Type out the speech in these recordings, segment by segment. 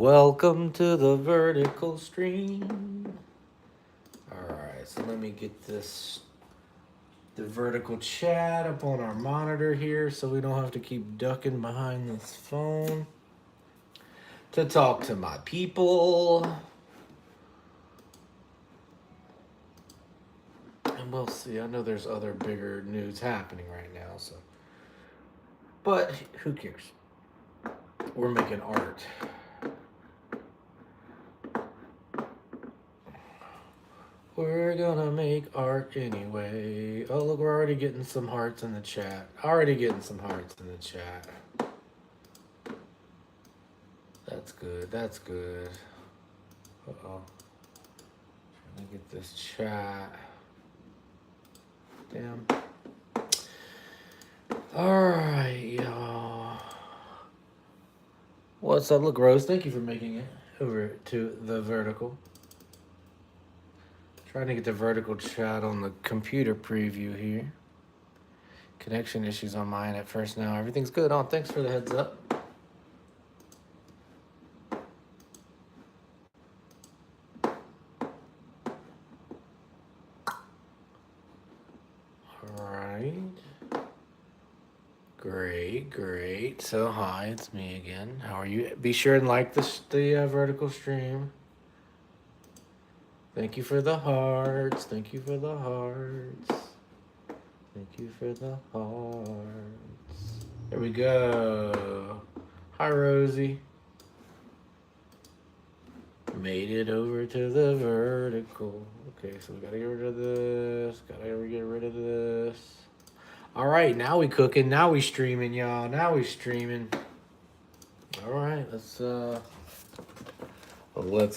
Welcome to the vertical stream. Alright, so let me get the vertical chat up on our monitor here so we don't have to keep ducking behind this phone to talk to my people. And we'll see. I know there's other bigger news happening right now, so. But who cares? We're making art. We're gonna make art anyway. Oh, look, we're already getting some hearts in the chat. Already getting some hearts in the chat. That's good. That's good. Uh-oh. Trying to get this chat. Damn. Alright, y'all. What's up? Look, Rose, thank you for making it over to the vertical. Trying to get the vertical chat on the computer preview here. Connection issues on mine at first now. Everything's good. Oh, thanks for the heads up. Alright. Great. So, hi, it's me again. How are you? Be sure and like the vertical stream. Thank you for the hearts. Thank you for the hearts. Thank you for the hearts. There we go. Hi, Rosie. Made it over to the vertical. Okay, so we gotta get rid of this. Gotta get rid of this. All right, now we cooking. Now we streaming, y'all. Now we streaming. All right, let's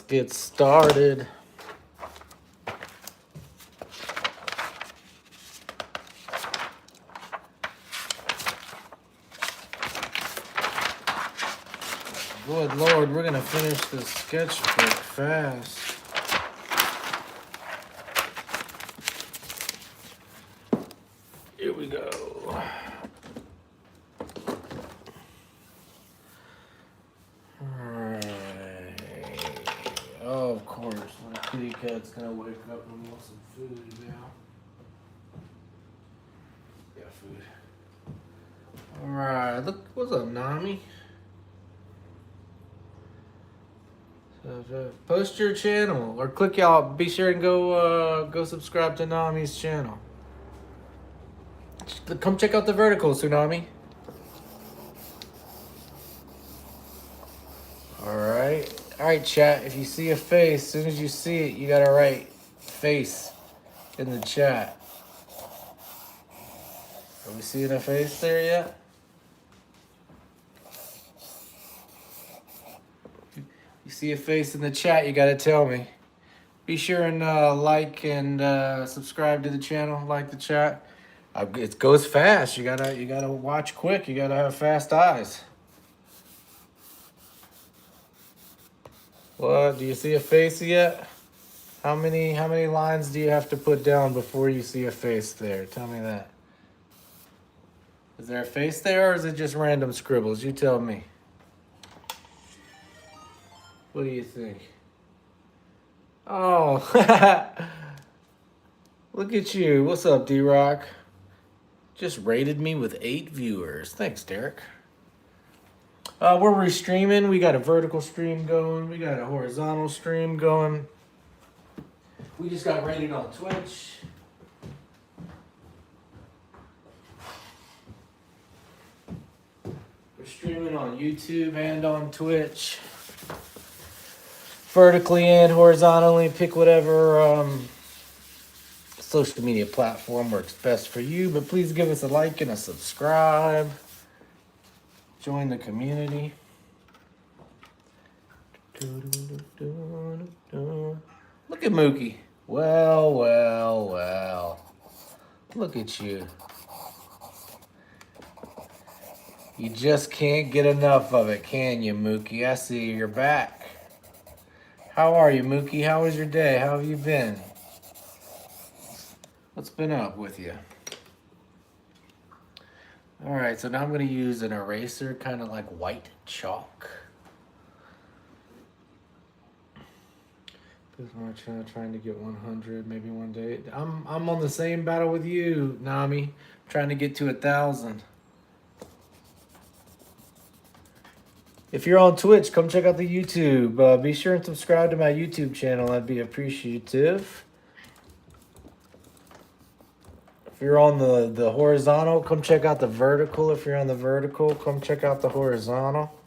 get started. Good Lord, we're gonna finish this sketchbook fast. Here we go. Alright. Oh, of course. My kitty cat's gonna wake up and want some food now. Yeah, food. Alright, look, what's up, Nami? Post your channel or click y'all. Be sure and go subscribe to Nami's channel. Come check out the vertical, Tsunami. All right, chat. If you see a face, as soon as you see it, you gotta write face in the chat. Are we seeing a face there yet? You see a face in the chat, you gotta tell me. Be sure and like and subscribe to the channel, like the chat. It goes fast. You gotta watch quick. You gotta have fast eyes. What? Do you see a face yet? How many lines do you have to put down before you see a face there? Tell me that. Is there a face there, or is it just random scribbles? You tell me. What do you think? Oh, look at you. What's up, D-Rock? Just rated me with 8 viewers. Thanks, Derek. We're restreaming. We got a vertical stream going. We got a horizontal stream going. We just got rated on Twitch. We're streaming on YouTube and on Twitch. Vertically and horizontally. Pick whatever social media platform works best for you. But please give us a like and a subscribe. Join the community. Look at Mookie. Well. Look at you. You just can't get enough of it, can you, Mookie? I see you're back. How are you, Mookie? How was your day? How have you been? What's been up with you? All right, so now I'm going to use an eraser, kind of like white chalk. This is my channel trying to get 100, maybe one day. I'm on the same battle with you, Nami. Trying to get to 1,000. If you're on Twitch, come check out the YouTube. Be sure and subscribe to my YouTube channel. I'd be appreciative. If you're on the horizontal, come check out the vertical. If you're on the vertical, come check out the horizontal.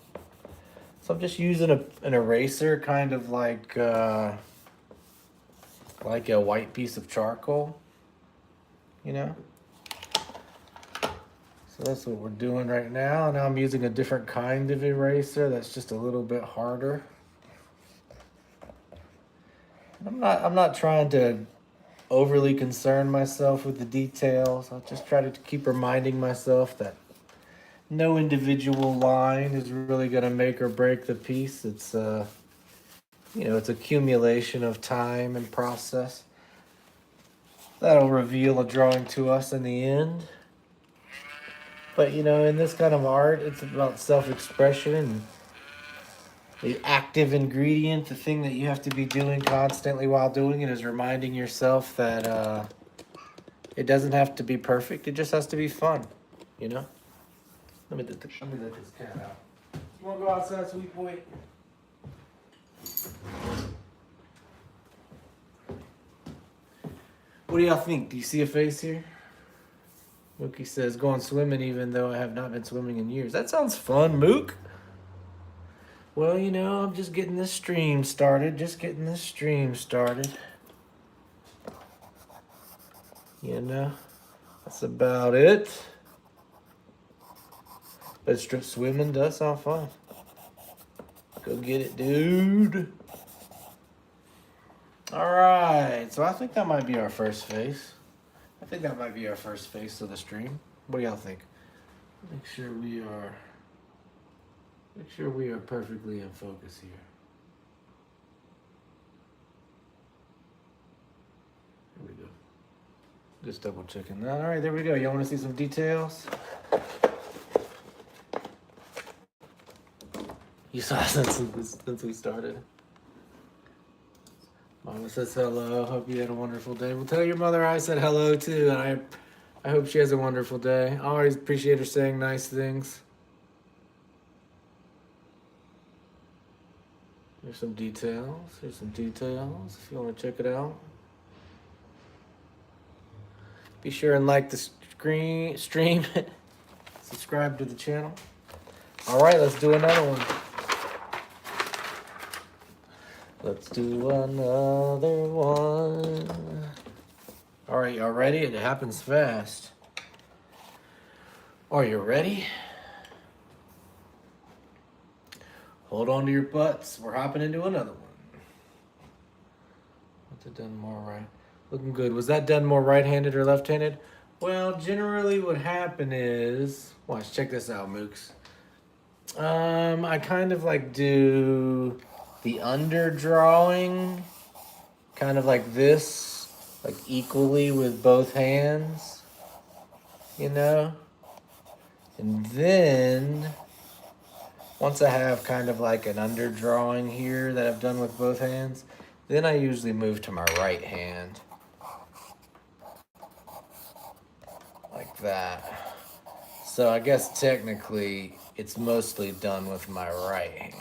So I'm just using an eraser, kind of like a white piece of charcoal, you know? So that's what we're doing right now. Now I'm using a different kind of eraser that's just a little bit harder. I'm not trying to overly concern myself with the details. I'll just try to keep reminding myself that no individual line is really going to make or break the piece. It's it's accumulation of time and process that'll reveal a drawing to us in the end. But in this kind of art, it's about self-expression, and the active ingredient, the thing that you have to be doing constantly while doing it, is reminding yourself that it doesn't have to be perfect. It just has to be fun, Let me let this cat out. You want to go outside, sweet boy? What do y'all think? Do you see a face here? Mookie says, going swimming even though I have not been swimming in years. That sounds fun, Mook. Well, I'm just getting this stream started. That's about it. But strip swimming does sound fun. Go get it, dude. All right, so I think that might be our first face. of the stream. What do y'all think? Make sure we are perfectly in focus here. Here we go. Just double checking that. All right, there we go. Y'all want to see some details? You saw since we started. Mama says hello. Hope you had a wonderful day. Well, tell your mother I said hello too, and I hope she has a wonderful day. I always appreciate her saying nice things. Here's some details. If you want to check it out. Be sure and like the stream. Subscribe to the channel. All right, let's do another one. Let's do another one. All right, y'all ready? It happens fast. Are you ready? Hold on to your butts. We're hopping into another one. What's it done more right? Looking good. Was that done more right-handed or left-handed? Well, generally what happened is, watch, check this out, Mooks. I kind of like do the underdrawing, kind of like this, like equally with both hands, And then, once I have kind of like an underdrawing here that I've done with both hands, then I usually move to my right hand. Like that. So I guess technically it's mostly done with my right hand.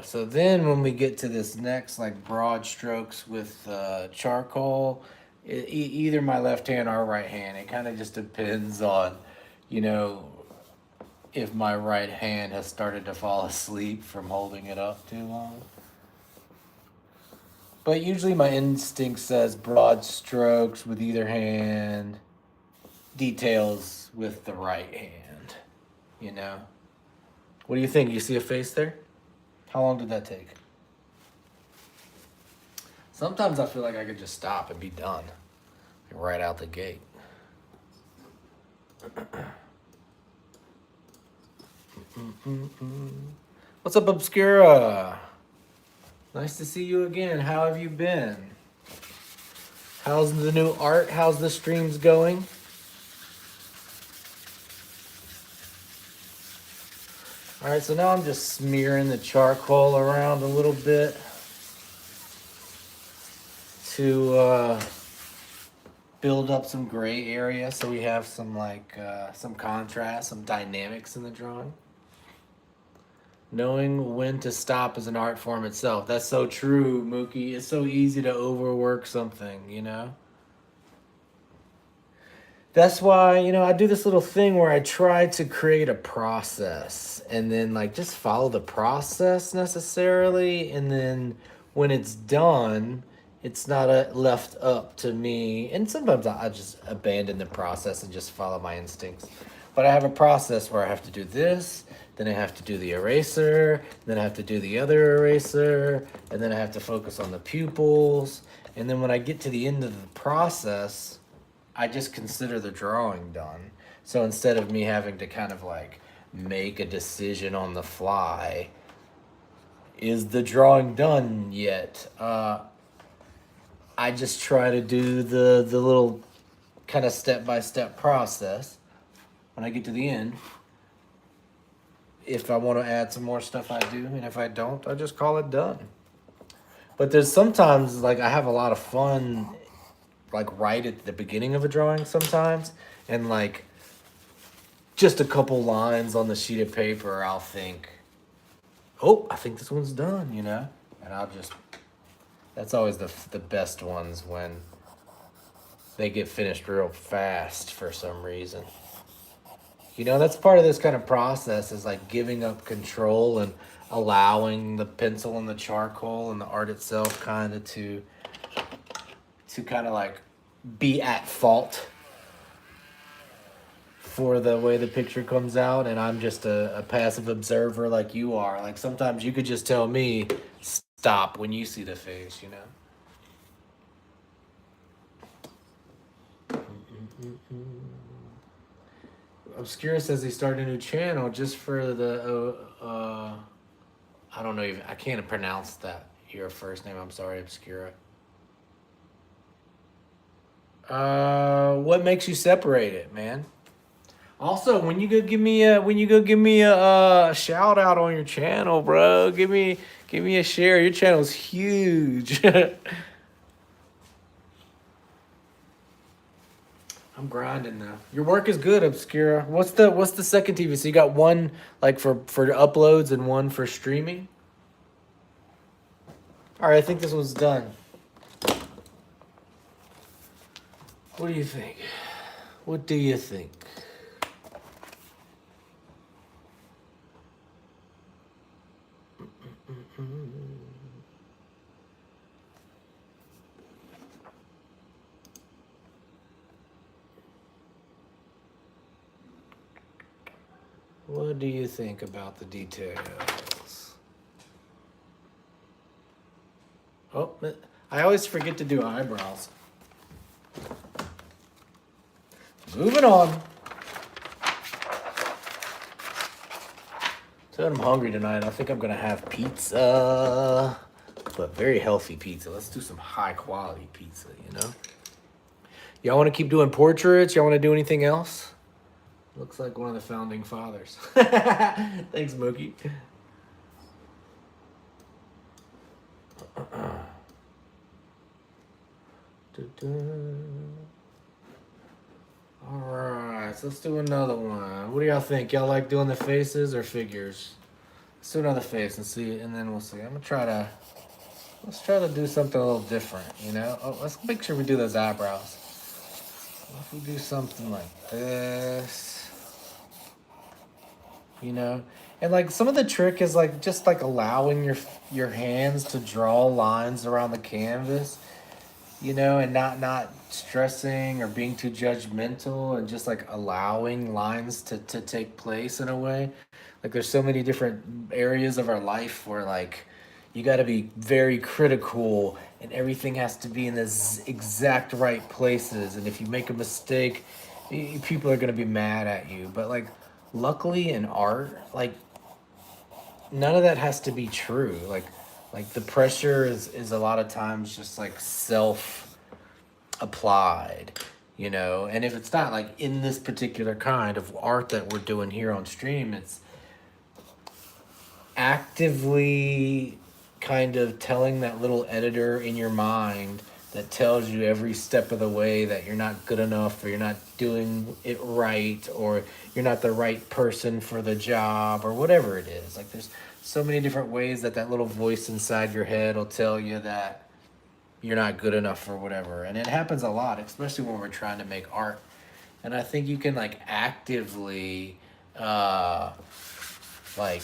So then when we get to this next like broad strokes with charcoal, either my left hand or right hand, it kind of just depends on, if my right hand has started to fall asleep from holding it up too long. But usually my instinct says broad strokes with either hand, details with the right hand, What do you think? You see a face there? How long did that take? Sometimes I feel like I could just stop and be done. Right out the gate. What's up, Obscura? Nice to see you again. How have you been? How's the new art? How's the streams going? All right, so now I'm just smearing the charcoal around a little bit. to build up some gray area so we have some like some contrast, some dynamics in the drawing. Knowing when to stop is an art form itself. That's so true, Mookie. It's so easy to overwork something, you know? That's why, you know, I do this little thing where I try to create a process and then like just follow the process necessarily. And then when it's done, it's not left up to me. And sometimes I just abandon the process and just follow my instincts. But I have a process where I have to do this, then I have to do the eraser, then I have to do the other eraser, and then I have to focus on the pupils. And then when I get to the end of the process, I just consider the drawing done. So instead of me having to kind of like make a decision on the fly, is the drawing done yet? I just try to do the little kind of step-by-step process. When I get to the end, if I want to add some more stuff, I do. And if I don't, I just call it done. But there's sometimes like I have a lot of fun like right at the beginning of a drawing sometimes, and like just a couple lines on the sheet of paper, I'll think, oh, I think this one's done, you know? And I'll just, that's always the best ones when they get finished real fast for some reason. You know, that's part of this kind of process is like giving up control and allowing the pencil and the charcoal and the art itself kind of to kind of like be at fault for the way the picture comes out, and I'm just a passive observer like you are. Like sometimes you could just tell me stop when you see the face, you know. Obscura says he started a new channel just for the I don't know even, I can't pronounce that your first name. I'm sorry, Obscura. What makes you separate it, man? Also, when you go give me a shout out on your channel, bro, give me a share. Your channel's huge. I'm grinding now. Your work is good, Obscura. What's the second TV? So you got one like for uploads and one for streaming? All right, I think this one's done. What do you think? What do you think? What do you think about the details? Oh, I always forget to do eyebrows. Moving on. So I'm hungry tonight. I think I'm gonna have pizza, but very healthy pizza. Let's do some high quality pizza, you know? Y'all wanna keep doing portraits? Y'all wanna do anything else? Looks like one of the founding fathers. Thanks, Mookie. Alright, so let's do another one. What do y'all think? Y'all like doing the faces or figures? Let's do another face and see, and then we'll see. Let's try to do something a little different, you know? Oh, let's make sure we do those eyebrows. If we do something like this, you know? And like some of the trick is like just like allowing your hands to draw lines around the canvas, you know, and not stressing or being too judgmental, and just like allowing lines to take place in a way. Like there's so many different areas of our life where like you got to be very critical and everything has to be in the exact right places, and if you make a mistake, people are going to be mad at you. But like luckily in art, like none of that has to be true. Like the pressure is a lot of times just like self applied, you know. And if it's not like in this particular kind of art that we're doing here on stream, it's actively kind of telling that little editor in your mind that tells you every step of the way that you're not good enough, or you're not doing it right, or you're not the right person for the job, or whatever it is. Like, there's so many different ways that that little voice inside your head will tell you that you're not good enough for whatever. And it happens a lot, especially when we're trying to make art. And I think you can like actively like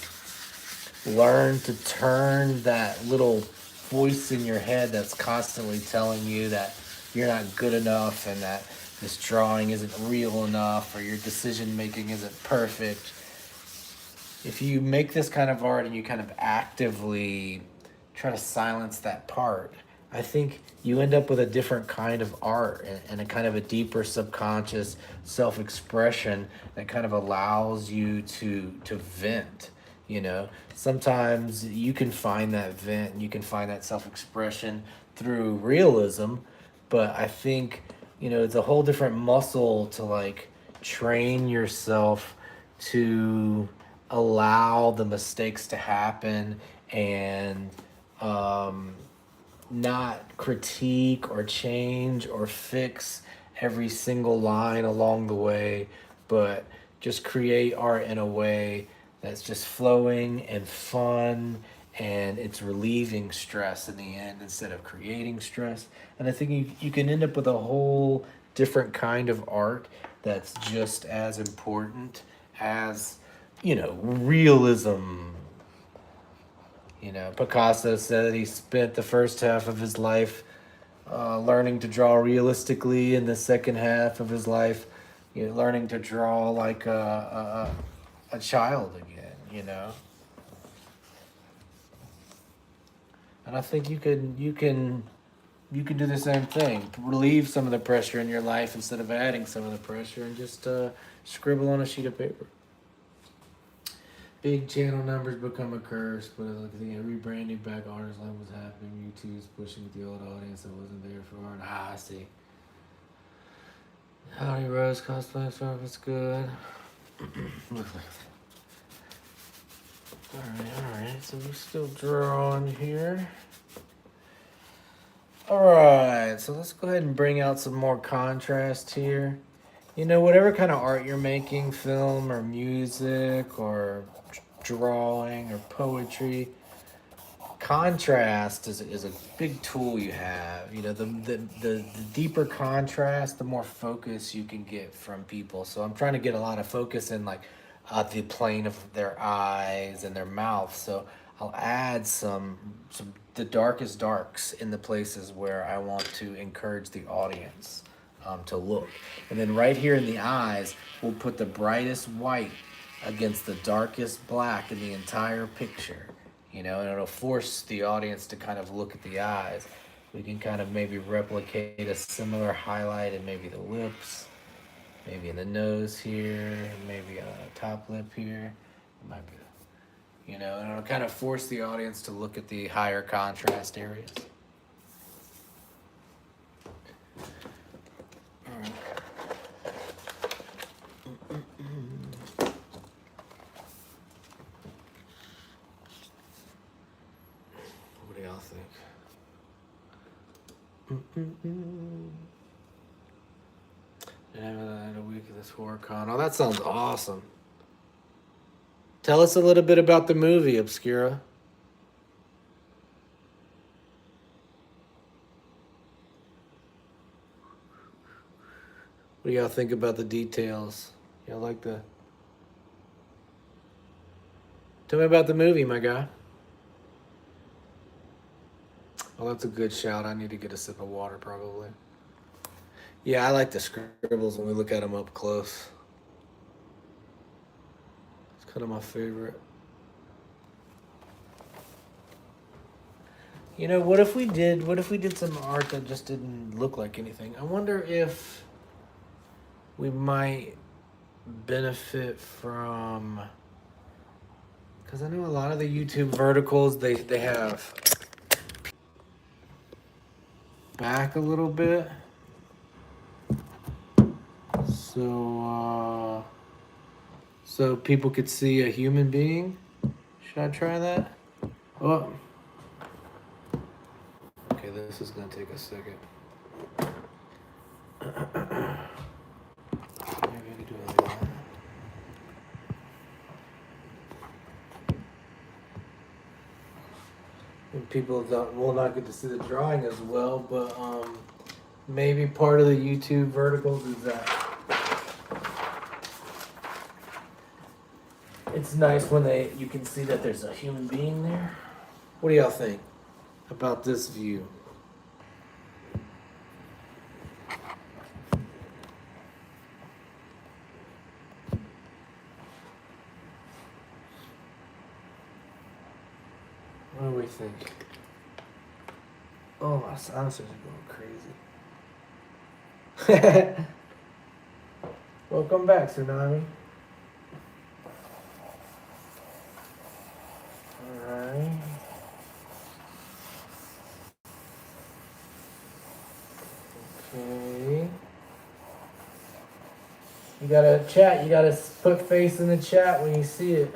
learn to turn that little voice in your head that's constantly telling you that you're not good enough, and that this drawing isn't real enough, or your decision making isn't perfect. If you make this kind of art and you kind of actively try to silence that part, I think you end up with a different kind of art, and a kind of a deeper subconscious self-expression that kind of allows you to vent. You know, sometimes you can find that vent and you can find that self-expression through realism, but I think, you know, it's a whole different muscle to like train yourself to allow the mistakes to happen, and not critique or change or fix every single line along the way, but just create art in a way that's just flowing and fun, and it's relieving stress in the end instead of creating stress. And I think you can end up with a whole different kind of art that's just as important as, you know, realism. You know, Picasso said he spent the first half of his life learning to draw realistically, and the second half of his life, you know, learning to draw like a child again. You know, and I think you can do the same thing. Relieve some of the pressure in your life instead of adding some of the pressure, and just scribble on a sheet of paper. Big channel numbers become a curse, but look at the rebranding back artist life was happening. YouTube's pushing with the old audience that wasn't there for art. I see. Howdy Rose cosplay service good. Alright, so we're still drawing here. Alright, so let's go ahead and bring out some more contrast here. You know, whatever kind of art you're making, film or music or drawing or poetry, contrast is a big tool you have. You know, the deeper contrast, the more focus you can get from people. So I'm trying to get a lot of focus in like the plane of their eyes and their mouth. So I'll add some the darkest darks in the places where I want to encourage the audience to look. And then right here in the eyes, we'll put the brightest white against the darkest black in the entire picture. You know, and it'll force the audience to kind of look at the eyes. We can kind of maybe replicate a similar highlight in maybe the lips, maybe in the nose here, maybe on the top lip here. It might be, you know, and it'll kind of force the audience to look at the higher contrast areas. All right. What do y'all think? And a week of this horror con. Oh, that sounds awesome. Tell us a little bit about the movie, Obscura. What do y'all think about the details? Y'all like the... Tell me about the movie, my guy. Well, that's a good shout. I need to get a sip of water, probably. Yeah, I like the scribbles when we look at them up close. It's kind of my favorite. You know, what if we did some art that just didn't look like anything? I wonder if we might benefit from, because I know a lot of the YouTube verticals, they have back a little bit. So people could see a human being. Should I try that? Oh. Okay, this is gonna take a second. And people will not get to see the drawing as well, but maybe part of the YouTube verticals is that it's nice when you can see that there's a human being there. What do y'all think about this view? What do we think? Oh, my silencers are going crazy. Welcome back, Tsunami. Alright. Okay. You gotta chat, you gotta put face in the chat when you see it.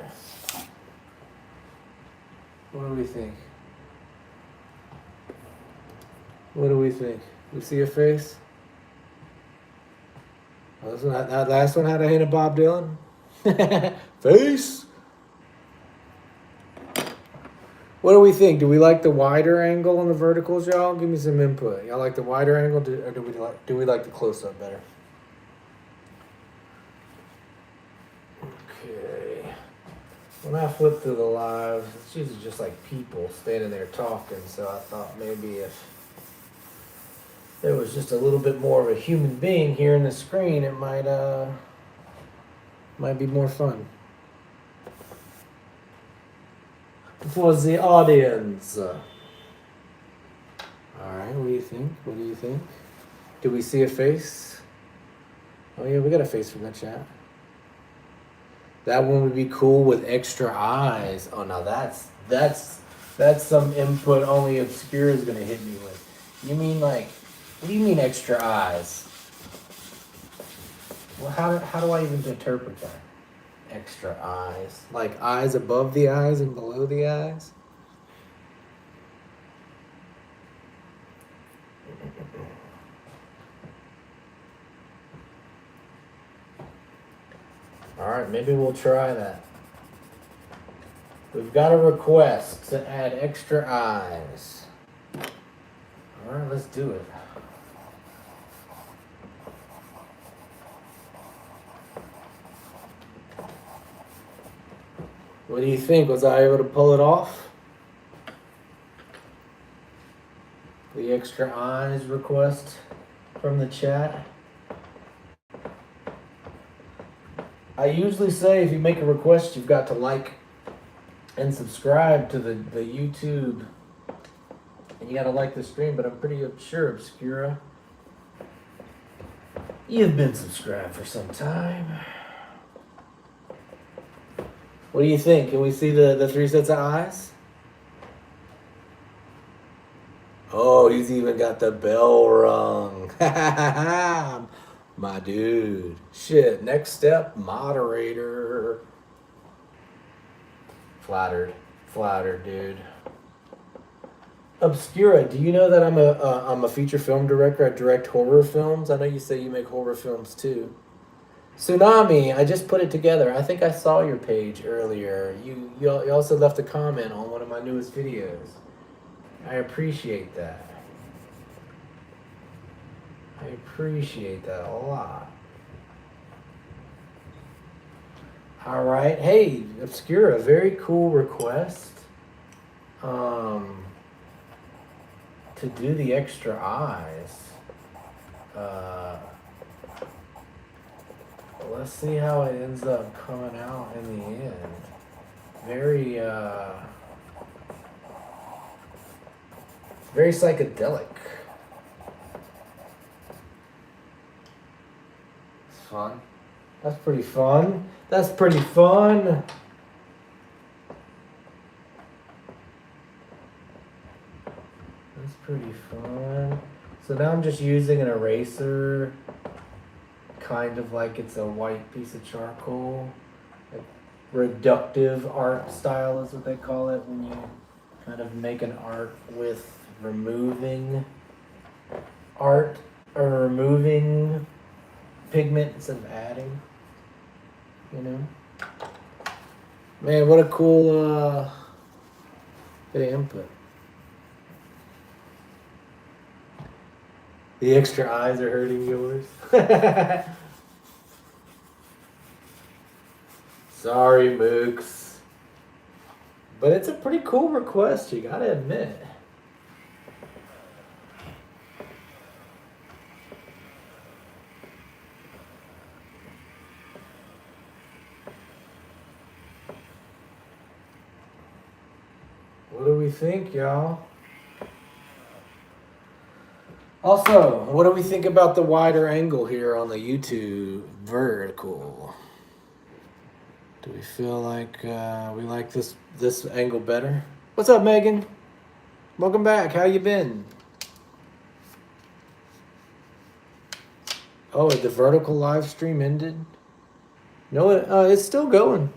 What do we think? What do we think? We see a face? Oh, that last one had a hint of Bob Dylan. Face. What do we think? Do we like the wider angle on the verticals, y'all? Give me some input. Y'all like the wider angle, or do we like the close up better? Okay. When I flip through the lives, it's usually just like people standing there talking. So I thought maybe if there was just a little bit more of a human being here in the screen, it might be more fun for the audience. All right, what do you think? What do you think? Do we see a face? Oh yeah, we got a face from the chat. That one would be cool with extra eyes. Oh, now that's some input only Obscura is gonna hit me with. You mean like? What do you mean extra eyes? Well, how do I even interpret that? Extra eyes. Like eyes above the eyes and below the eyes? Alright, maybe we'll try that. We've got a request to add extra eyes. Alright, let's do it. What do you think? Was I able to pull it off? The extra eyes request from the chat. I usually say if you make a request, you've got to like and subscribe to the YouTube. And you got to like the stream, but I'm pretty sure, Obscura, you've been subscribed for some time. What do you think? Can we see the 3 sets of eyes? Oh, he's even got the bell rung. My dude. Shit, next step, moderator. Flattered, dude. Obscura, do you know that I'm a feature film director? I direct horror films. I know you say you make horror films too. Tsunami, I just put it together. I think I saw your page earlier. You also left a comment on one of my newest videos. I appreciate that. I appreciate that a lot. All right. Hey, Obscura, very cool request. To do the extra eyes. Let's see how it ends up coming out in the end. Very psychedelic. It's fun. That's pretty fun. That's pretty fun. That's pretty fun. So now I'm just using an eraser, kind of like it's a white piece of charcoal. Like reductive art style is what they call it, when you kind of make an art with removing art or removing pigment instead of adding. You know? Man, what a cool bit of input. The extra eyes are hurting yours. Sorry, Mooks. But it's a pretty cool request, you gotta admit. What do we think, y'all? Also, what do we think about the wider angle here on the YouTube vertical? Do we feel like we like this angle better? What's up, Megan? Welcome back. How you been? Oh, the vertical live stream ended? No, it's still going.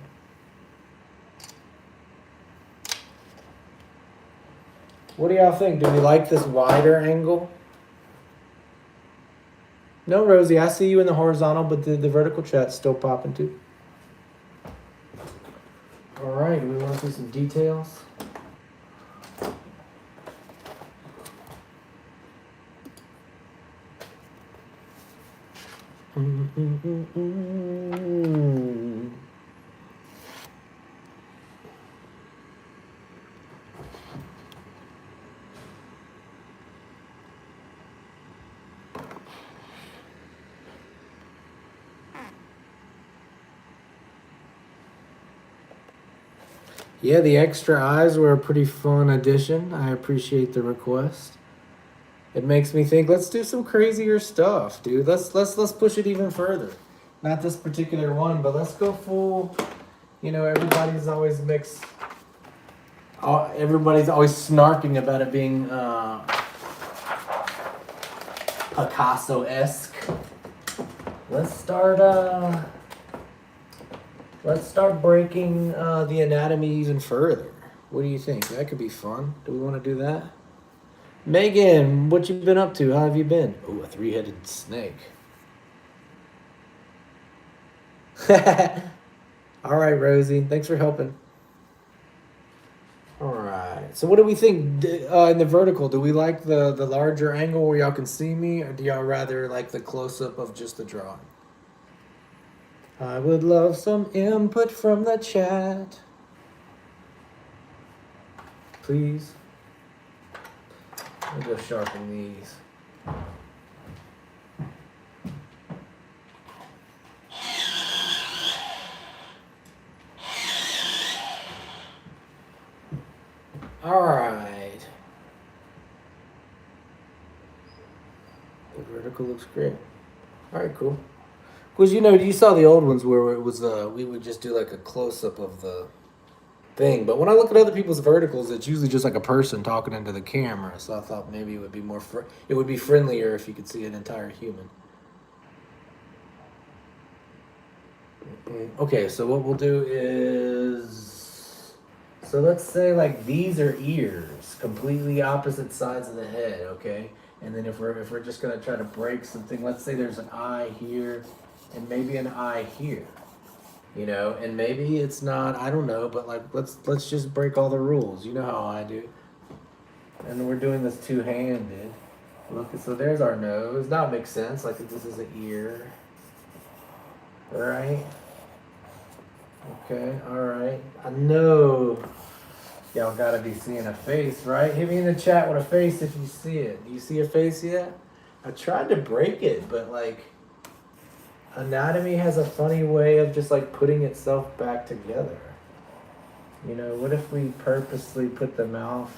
What do y'all think? Do we like this wider angle? No, Rosie, I see you in the horizontal, but the vertical chat's still popping too. All right, do we want to see some details? Yeah, the extra eyes were a pretty fun addition. I appreciate the request. It makes me think, let's do some crazier stuff, dude. Let's push it even further. Not this particular one, but let's go full. You know, everybody's always mixed. Everybody's always snarking about it being Picasso-esque. Let's start breaking the anatomy even further. What do you think? That could be fun. Do we want to do that? Megan, what you been up to? How have you been? Oh, a 3-headed snake. All right, Rosie. Thanks for helping. All right. So what do we think in the vertical? Do we like the larger angle where y'all can see me, or do y'all rather like the close-up of just the drawing? I would love some input from the chat. Please. Let me go sharpen these. All right. The vertical looks great. All right, cool. Because, you know, you saw the old ones where it was, we would just do like a close-up of the thing. But when I look at other people's verticals, it's usually just like a person talking into the camera. So I thought maybe it would be more, it would be friendlier if you could see an entire human. Okay, so what we'll do is, so let's say like these are ears, completely opposite sides of the head, okay? And then if we're just gonna try to break something, let's say there's an eye here and maybe an eye here, you know, and maybe it's not, I don't know, but like let's just break all the rules. You know how I do. And we're doing this two-handed. Look, so there's our nose. That makes sense. Like if this is an ear, right? Okay, all right. I know y'all gotta be seeing a face, right? Hit me in the chat with a face if you see it. Do you see a face yet? I tried to break it, but like anatomy has a funny way of just like putting itself back together. You know, what if we purposely put the mouth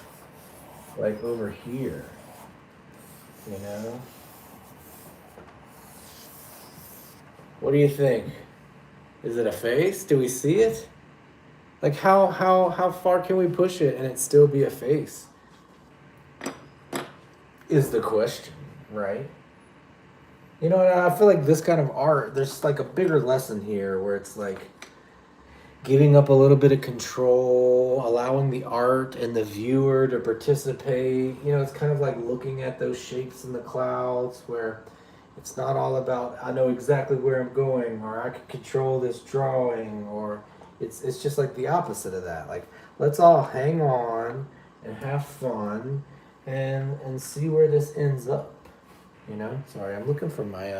like over here? You know? What do you think? Is it a face? Do we see it? Like how far can we push it and it still be a face? Is the question, right? You know, and I feel like this kind of art, there's like a bigger lesson here where it's like giving up a little bit of control, allowing the art and the viewer to participate. You know, it's kind of like looking at those shapes in the clouds where it's not all about I know exactly where I'm going or I can control this drawing, or it's just like the opposite of that. Like, let's all hang on and have fun and see where this ends up. You know? Sorry, I'm looking for my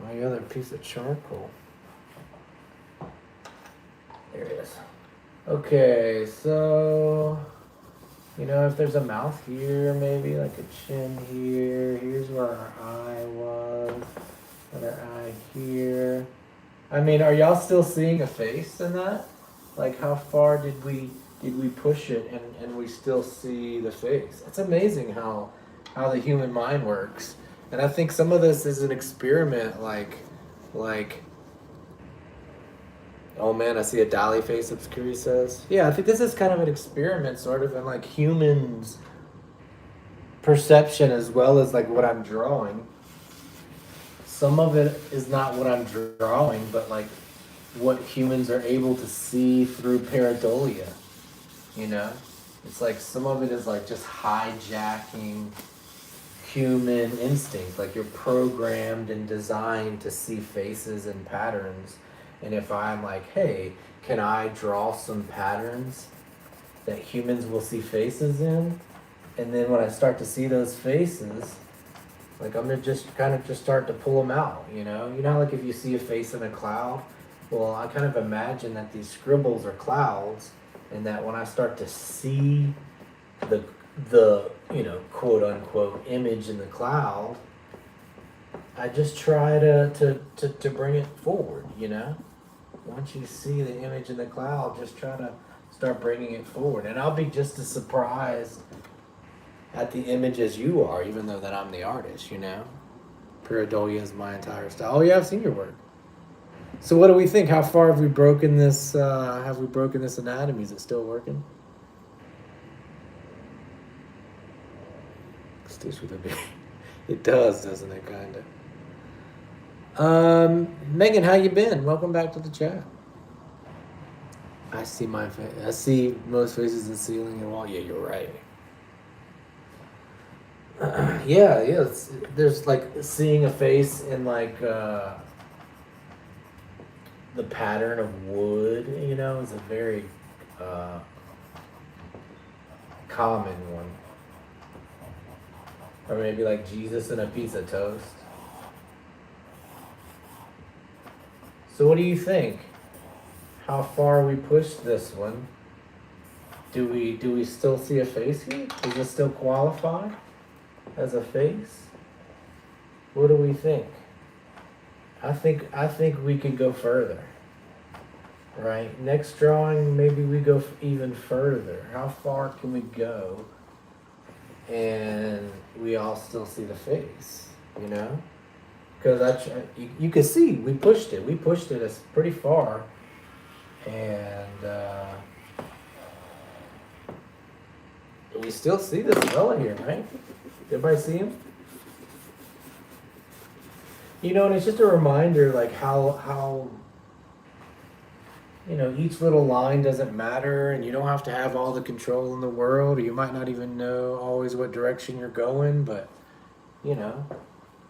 my other piece of charcoal. There it is. Okay, so you know, if there's a mouth here, maybe like a chin here. Here's where our eye was. Another eye here. I mean, are y'all still seeing a face in that? Like, how far did we push it and we still see the face? It's amazing how the human mind works. And I think some of this is an experiment, like oh man, I see a dolly face, Obscuri says. Yeah, I think this is kind of an experiment, sort of, in like humans' perception as well as like what I'm drawing. Some of it is not what I'm drawing, but like what humans are able to see through pareidolia. You know? It's like some of it is like just hijacking human instinct. Like, you're programmed and designed to see faces and patterns. And if I'm like, hey, can I draw some patterns that humans will see faces in? And then when I start to see those faces, like, I'm gonna just kind of just start to pull them out, you know? You know how, like, if you see a face in a cloud? Well, I kind of imagine that these scribbles are clouds, and that when I start to see the you know, quote unquote image in the cloud, I just try to bring it forward, you know? Once you see the image in the cloud, just try to start bringing it forward. And I'll be just as surprised at the image as you are, even though that I'm the artist, you know? Pareidolia is my entire style. Oh yeah, I've seen your work. So what do we think? How far have we broken this anatomy? Is it still working? Stitch with a B. It does, doesn't it, kinda? Megan, how you been? Welcome back to the chat. I see my face. I see most faces in the ceiling and wall. Yeah, you're right. Yeah. There's like seeing a face in like the pattern of wood. You know, is a very common one. Or maybe like Jesus in a piece of toast. So what do you think? How far we pushed this one? Do we still see a face here? Does this still qualify as a face? What do we think? I think we could go further. Right? Next drawing, maybe we go even further. How far can we go? And we all still see the face, you know? Because you can see we pushed it. We pushed it as pretty far, and we still see this fella here, right? Everybody see him? You know, and it's just a reminder, like how you know, each little line doesn't matter, and you don't have to have all the control in the world, or you might not even know always what direction you're going, but you know.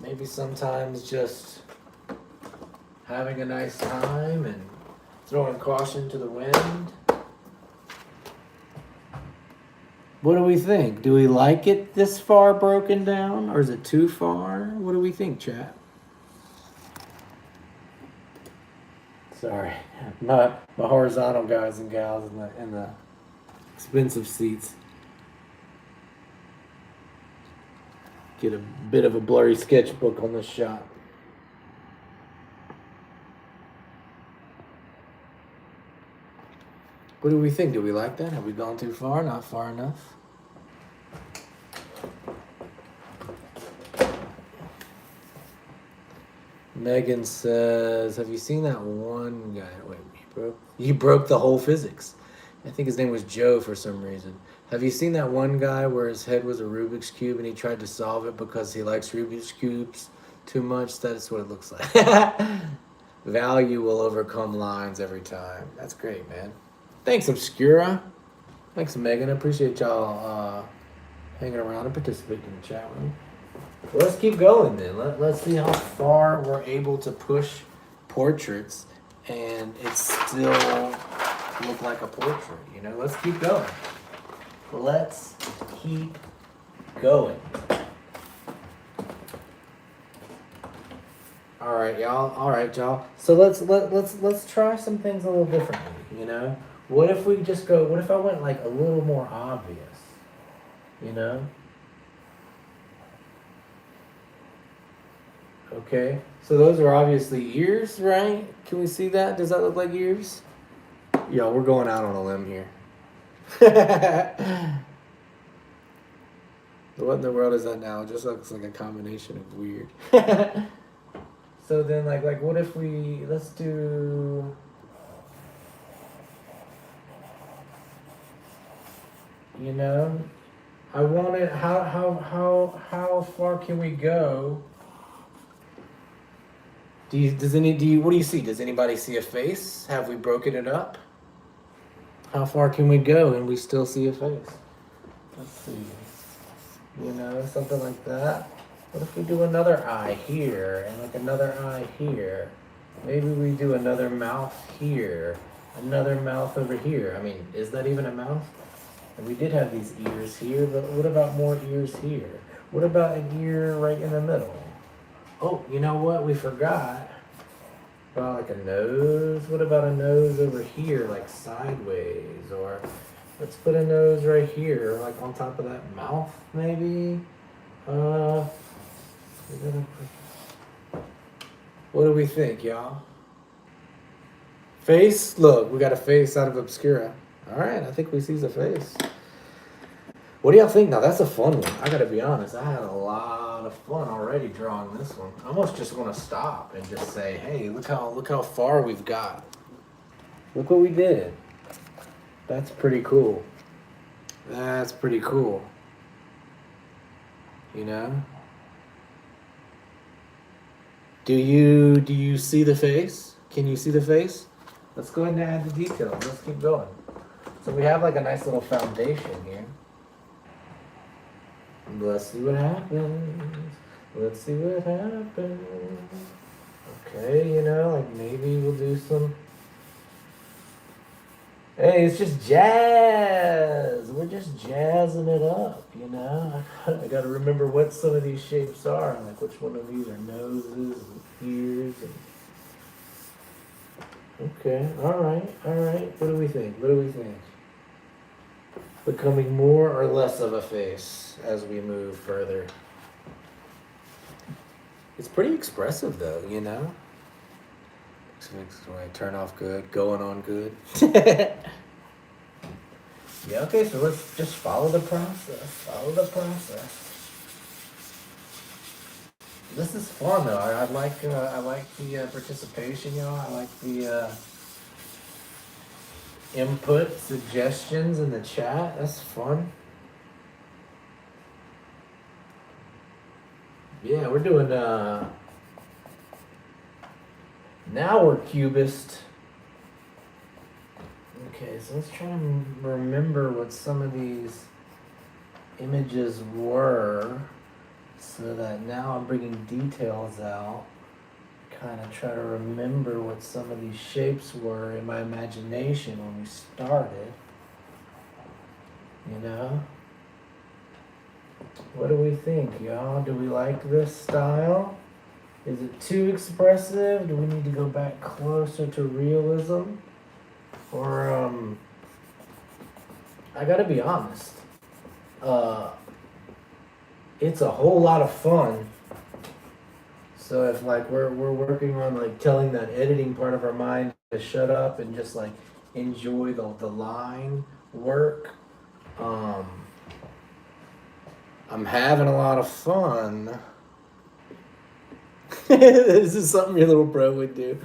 Maybe sometimes just having a nice time and throwing caution to the wind. What do we think? Do we like it this far broken down, or is it too far? What do we think, chat? Sorry, my horizontal guys and gals in the expensive seats get a bit of a blurry sketchbook on this shot. What do we think? Do we like that? Have we gone too far? Not far enough? Megan says, have you seen that one guy? Wait, he broke the whole physics. I think his name was Joe for some reason. Have you seen that one guy where his head was a Rubik's Cube and he tried to solve it because he likes Rubik's Cubes too much? That's what it looks like. Value will overcome lines every time. That's great, man. Thanks, Obscura. Thanks, Megan. I appreciate y'all hanging around and participating in the chat room. Well, let's keep going then. Let's see how far we're able to push portraits and it still look like a portrait. You know, let's keep going. Let's keep going. All right, y'all. All right, y'all. So let's try some things a little differently. You know, what if we just go? What if I went like a little more obvious? You know. Okay, so those are obviously ears, right? Can we see that? Does that look like ears? Yo, we're going out on a limb here. What in the world is that now? It just looks like a combination of weird. So then, like, what if we, let's do, you know, I wanted, how far can we go? What do you see? Does anybody see a face? Have we broken it up? How far can we go and we still see a face? Let's see. You know, something like that. What if we do another eye here and like another eye here? Maybe we do another mouth here, another mouth over here. I mean, is that even a mouth? And we did have these ears here, but what about more ears here? What about an ear right in the middle? Oh, you know what? We forgot about like a nose. What about a nose over here, like sideways? Or let's put a nose right here, like on top of that mouth, maybe. What do we think, y'all? Face? Look, we got a face out of Obscura. All right, I think we see the face. What do y'all think? Now, that's a fun one. I gotta be honest. I had a lot of fun already drawing this one. I almost just want to stop and just say, hey, look how far we've got. Look what we did. That's pretty cool. That's pretty cool. You know? Do you see the face? Can you see the face? Let's go ahead and add the details. Let's keep going. So we have like a nice little foundation here. Let's see what happens. Let's see what happens. Okay, you know, like maybe we'll do some. Hey, it's just jazz. We're just jazzing it up, you know. I gotta remember what some of these shapes are, like which one of these are noses and ears. And... Okay, all right. What do we think? Becoming more or less of a face as we move further. It's pretty expressive though, you know. Turn off good, going on good. Yeah, okay, so let's just follow the process. This is fun though. I like the participation, y'all. I like the input, suggestions in the chat. That's fun. Yeah, we're doing now we're cubist. Okay, so let's try to remember what some of these images were so that now I'm bringing details out. Kind of try to remember what some of these shapes were in my imagination when we started. You know? What do we think, y'all? Do we like this style? Is it too expressive? Do we need to go back closer to realism? Or, I gotta be honest. It's a whole lot of fun. So if like we're working on like telling that editing part of our mind to shut up and just like enjoy the line work, I'm having a lot of fun. This is something your little bro would do.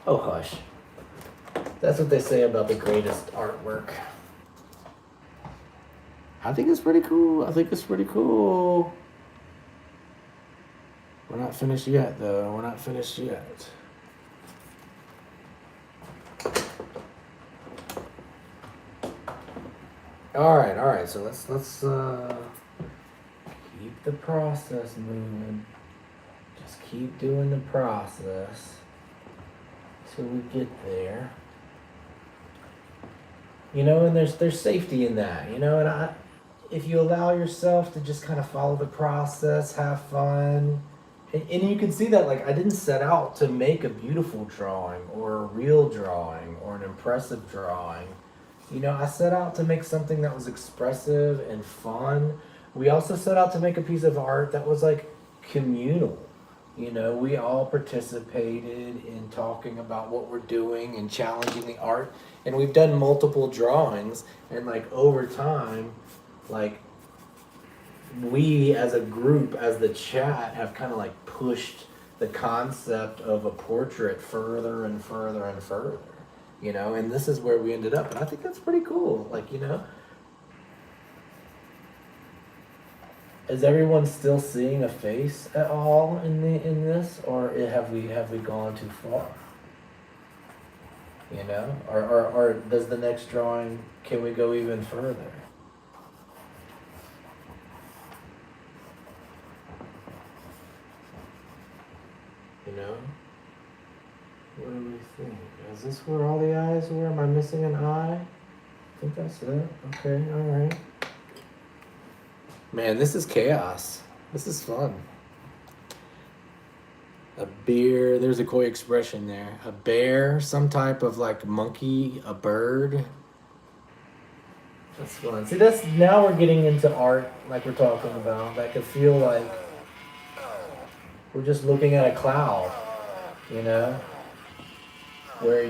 Oh, hush. That's what they say about the greatest artwork. I think it's pretty cool. We're not finished yet, though. We're not finished yet. All right. So let's keep the process moving. Just keep doing the process till we get there. You know, and there's safety in that. You know, and if you allow yourself to just kind of follow the process, have fun, and you can see that, like, I didn't set out to make a beautiful drawing or a real drawing or an impressive drawing. You know, I set out to make something that was expressive and fun. We also set out to make a piece of art that was like communal. You know, we all participated in talking about what we're doing and challenging the art. And we've done multiple drawings, and like over time, like we as a group, as the chat, have kind of like pushed the concept of a portrait further and further and further, you know, and this is where we ended up. And I think that's pretty cool. Like, you know, is everyone still seeing a face at all in this, or have we gone too far? You know, or does the next drawing, can we go even further? You know? What do we think? Is this where all the eyes were? Am I missing an eye? I think that's it. Okay, alright. Man, this is chaos. This is fun. A bear, there's a koi expression there. A bear, some type of like monkey, a bird. That's fun. See, that's, now we're getting into art like we're talking about. That could feel like we're just looking at a cloud, you know? Where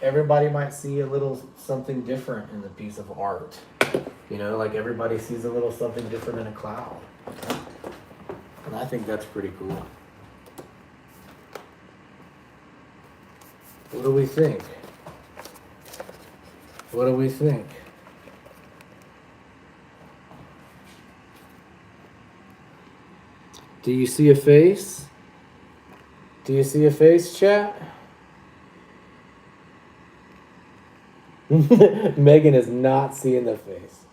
everybody might see a little something different in the piece of art. You know, like everybody sees a little something different in a cloud. And I think that's pretty cool. What do we think? What do we think? Do you see a face? Do you see a face, chat? Megan is not seeing the face.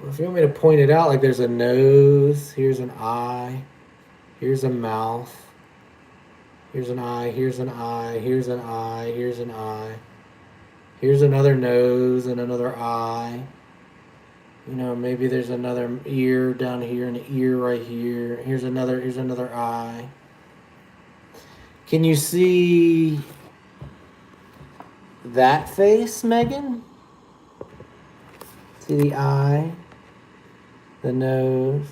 Well, if you want me to point it out, like there's a nose, here's an eye, here's a mouth, here's an eye, here's an eye, here's an eye, here's an eye, here's another nose and another eye. You know, maybe there's another ear down here and an ear right here. Here's another eye. Can you see that face, Megan? See the eye, the nose,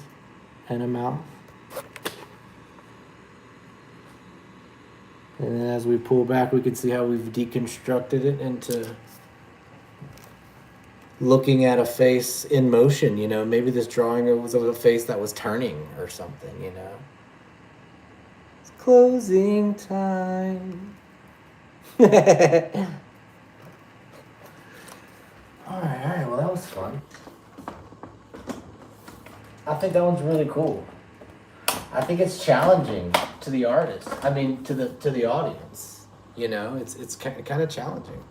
and a mouth. And then as we pull back, we can see how we've deconstructed it into looking at a face in motion. You know, maybe this drawing was of a face that was turning or something, you know. It's closing time. All right, well, that was fun. I think that one's really cool. I think it's challenging to the artist. I mean, to the audience. You know, it's kind of challenging.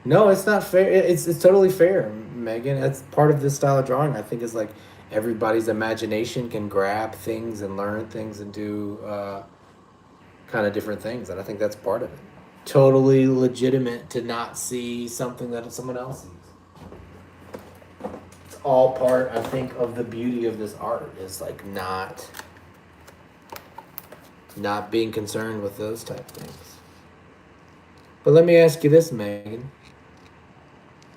No, it's not fair. It's totally fair, Megan. That's part of this style of drawing. I think is like everybody's imagination can grab things and learn things and do kind of different things, and I think that's part of it. Totally legitimate to not see something that someone else sees. It's all part, I think, of the beauty of this art is like not being concerned with those type of things. But let me ask you this, Megan.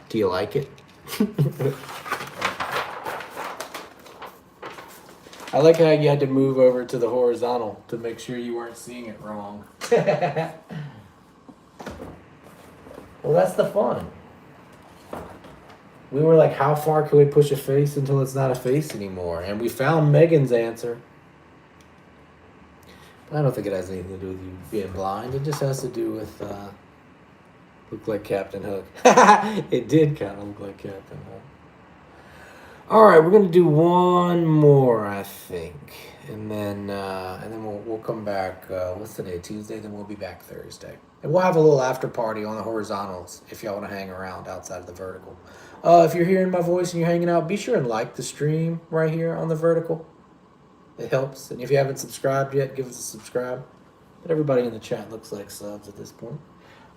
Do you like it? I like how you had to move over to the horizontal to make sure you weren't seeing it wrong. Well, that's the fun. We were like, how far can we push a face until it's not a face anymore? And we found Megan's answer. But I don't think it has anything to do with you being blind. It just has to do with look like Captain Hook. It did kind of look like Captain Hook. All right, we're gonna do one more, I think, and then we'll come back. What's today? Tuesday. Then we'll be back Thursday, and we'll have a little after party on the horizontals if y'all want to hang around outside of the vertical. If you're hearing my voice and you're hanging out, be sure and like the stream right here on the vertical. It helps, and if you haven't subscribed yet, give us a subscribe. But everybody in the chat looks like subs at this point.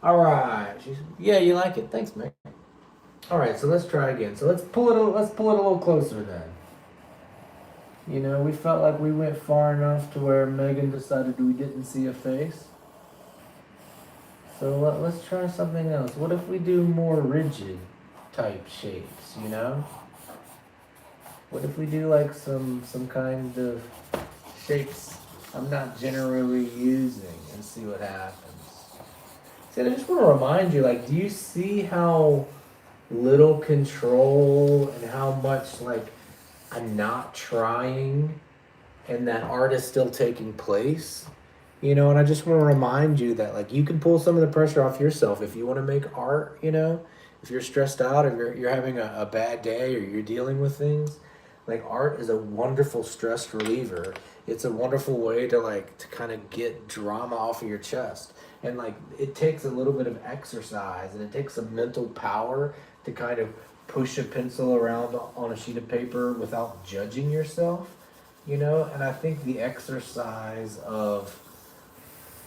All right, yeah, you like it. Thanks, Mick. All right, so let's try again. So let's pull it. Let's pull it a little closer then. You know, we felt like we went far enough to where Megan decided we didn't see a face. So let's try something else. What if we do more rigid type shapes? You know. What if we do like some kind of shapes I'm not generally using and see what happens? See, I just want to remind you, like, do you see how little control and how much like I'm not trying and that art is still taking place? You know, and I just want to remind you that like you can pull some of the pressure off yourself if you want to make art, you know, if you're stressed out or you're having a bad day or you're dealing with things. Like art is a wonderful stress reliever. It's a wonderful way to kind of get drama off of your chest. And like it takes a little bit of exercise and it takes some mental power to kind of push a pencil around on a sheet of paper without judging yourself, you know? And I think the exercise of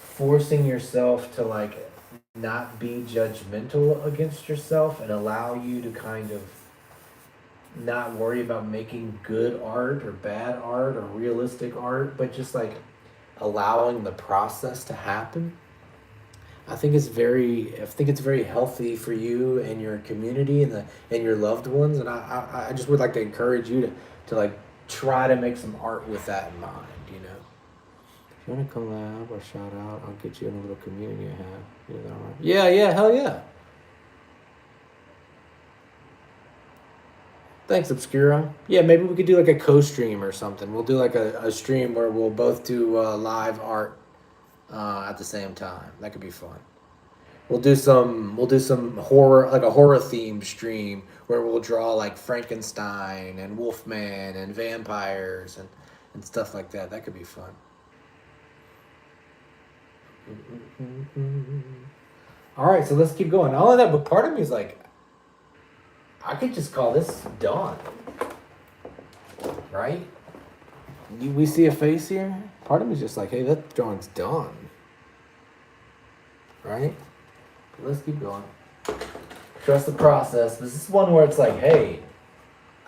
forcing yourself to like not be judgmental against yourself and allow you to kind of not worry about making good art or bad art or realistic art, but just like allowing the process to happen. I think it's very healthy for you and your community and your loved ones. And I just would like to encourage you to like try to make some art with that in mind, you know. If you want to collab or shout out, I'll get you in a little community I have. You know, right? Yeah, hell yeah. Thanks, Obscura. Yeah, maybe we could do like a co-stream or something. We'll do like a stream where we'll both do live art at the same time. That could be fun. We'll do some horror, like a horror themed stream where we'll draw like Frankenstein and Wolfman and vampires and stuff like that. That could be fun. All right, so let's keep going. Not only that, but part of me is like, I could just call this done, right? We see a face here. Part of me is just like, hey, that drawing's done, right? Let's keep going. Trust the process. This is one where it's like, hey,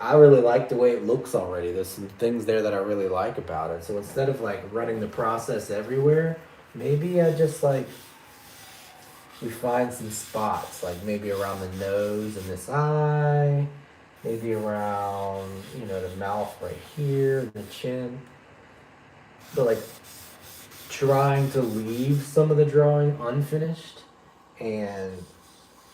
I really like the way it looks already. There's some things there that I really like about it. So instead of like running the process everywhere, maybe I just like, we find some spots, like maybe around the nose and this eye, maybe around, you know, the mouth right here, the chin. So like trying to leave some of the drawing unfinished and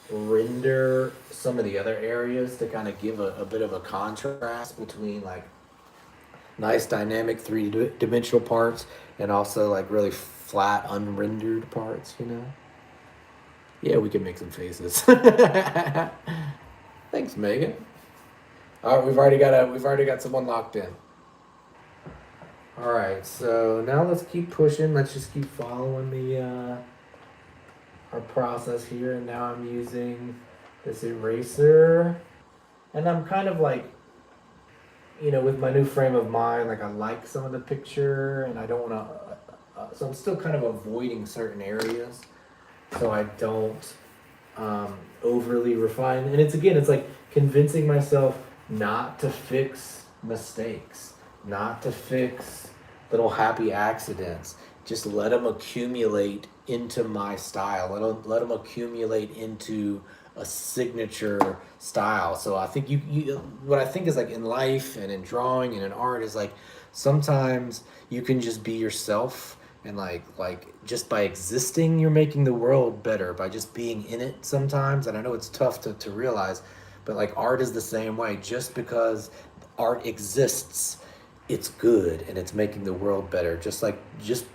render some of the other areas to kind of give a bit of a contrast between like nice dynamic three-dimensional parts and also like really flat unrendered parts, you know? Yeah, we can make some faces. Thanks, Megan. All right, we've already got someone locked in. All right, so now let's keep pushing. Let's just keep following the our process here. And now I'm using this eraser, and I'm kind of like, you know, with my new frame of mind, like I like some of the picture, and I don't want to. So I'm still kind of avoiding certain areas, so I don't overly refine. And it's like convincing myself not to fix mistakes, not to fix little happy accidents. Just let them accumulate into my style. Let them accumulate into a signature style. So I think you what I think is like in life and in drawing and in art is like sometimes you can just be yourself, and like just by existing you're making the world better by just being in it sometimes. And I know it's tough to realize, but like art is the same way. Just because art exists, it's good and it's making the world better. Just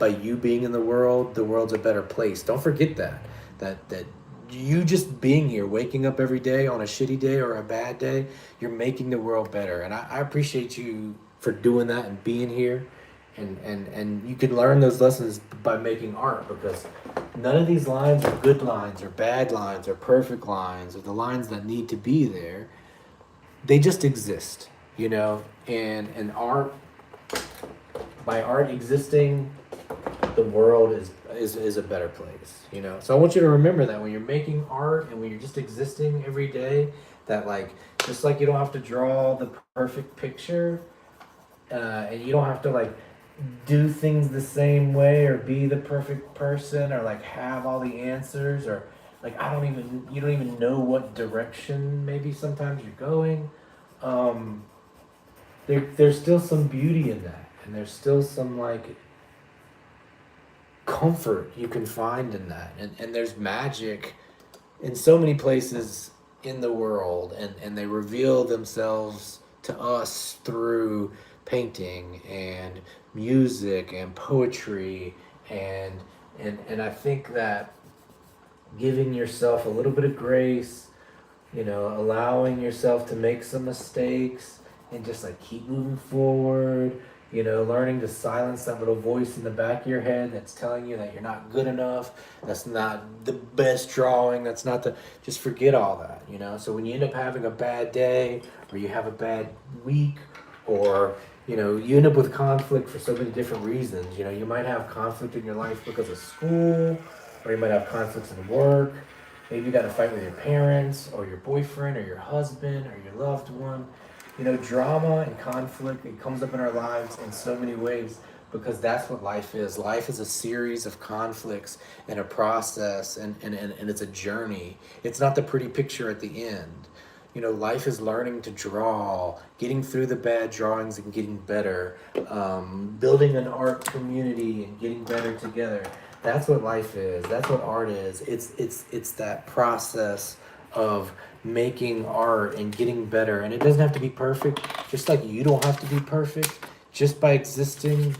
by you being in the world's a better place. Don't forget that you just being here, waking up every day on a shitty day or a bad day, you're making the world better. And I appreciate you for doing that and being here. And you can learn those lessons by making art, because none of these lines are good lines or bad lines or perfect lines or the lines that need to be there. They just exist, you know. And art, by art existing, the world is a better place, you know. So I want you to remember that when you're making art and when you're just existing every day, that like, just like you don't have to draw the perfect picture, and you don't have to like do things the same way or be the perfect person or like have all the answers, or like you don't even know what direction maybe sometimes you're going. um there's still some beauty in that, and there's still some like comfort you can find in that, and there's magic in so many places in the world, and they reveal themselves to us through painting and music and poetry, and and I think that giving yourself a little bit of grace, you know, allowing yourself to make some mistakes and just like keep moving forward, you know, learning to silence that little voice in the back of your head that's telling you that you're not good enough, that's not the best drawing, that's not the, just forget all that, you know. So when you end up having a bad day or you have a bad week, or you know, you end up with conflict for so many different reasons. You know, you might have conflict in your life because of school, or you might have conflicts in work. Maybe you got to fight with your parents or your boyfriend or your husband or your loved one. You know, drama and conflict, it comes up in our lives in so many ways, because that's what life is. Life is a series of conflicts and a process, and it's a journey. It's not the pretty picture at the end. You know, life is learning to draw, getting through the bad drawings and getting better, building an art community and getting better together. That's what life is. That's what art is. It's that process of making art and getting better. And it doesn't have to be perfect, just like you don't have to be perfect. Just by existing,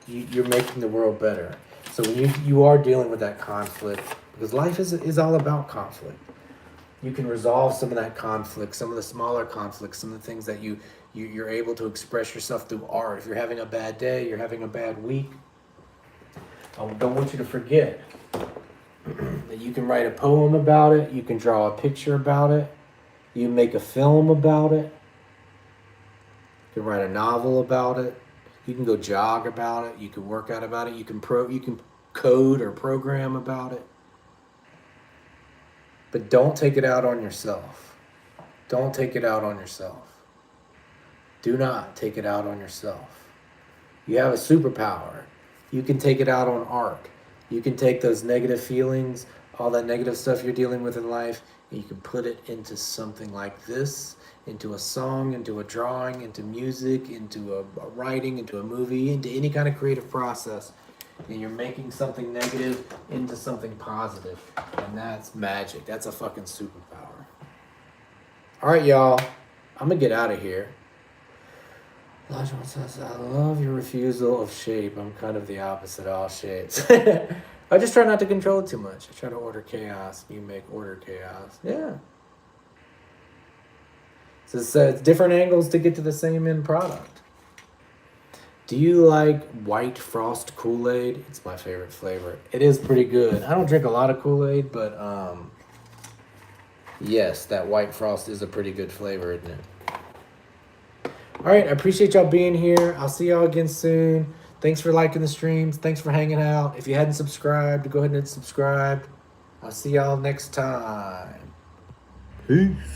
you're making the world better. So when you are dealing with that conflict, because life is all about conflict, you can resolve some of that conflict, some of the smaller conflicts, some of the things that you're able to express yourself through art. If you're having a bad day, you're having a bad week, I don't want you to forget that you can write a poem about it, you can draw a picture about it, you make a film about it, you can write a novel about it, you can go jog about it, you can work out about it, you can code or program about it. But don't take it out on yourself. Don't take it out on yourself. Do not take it out on yourself. You have a superpower. You can take it out on art. You can take those negative feelings, all that negative stuff you're dealing with in life, and you can put it into something like this, into a song, into a drawing, into music, into a writing, into a movie, into any kind of creative process. And you're making something negative into something positive. And that's magic. That's a fucking superpower. All right, y'all. I'm going to get out of here. Elijah says, I love your refusal of shape. I'm kind of the opposite of all shapes. I just try not to control it too much. I try to order chaos. You make order chaos. Yeah. So it's different angles to get to the same end product. Do you like White Frost Kool-Aid? It's my favorite flavor. It is pretty good. I don't drink a lot of Kool-Aid, but yes, that White Frost is a pretty good flavor, isn't it? All right, I appreciate y'all being here. I'll see y'all again soon. Thanks for liking the streams. Thanks for hanging out. If you hadn't subscribed, go ahead and subscribe. I'll see y'all next time. Peace.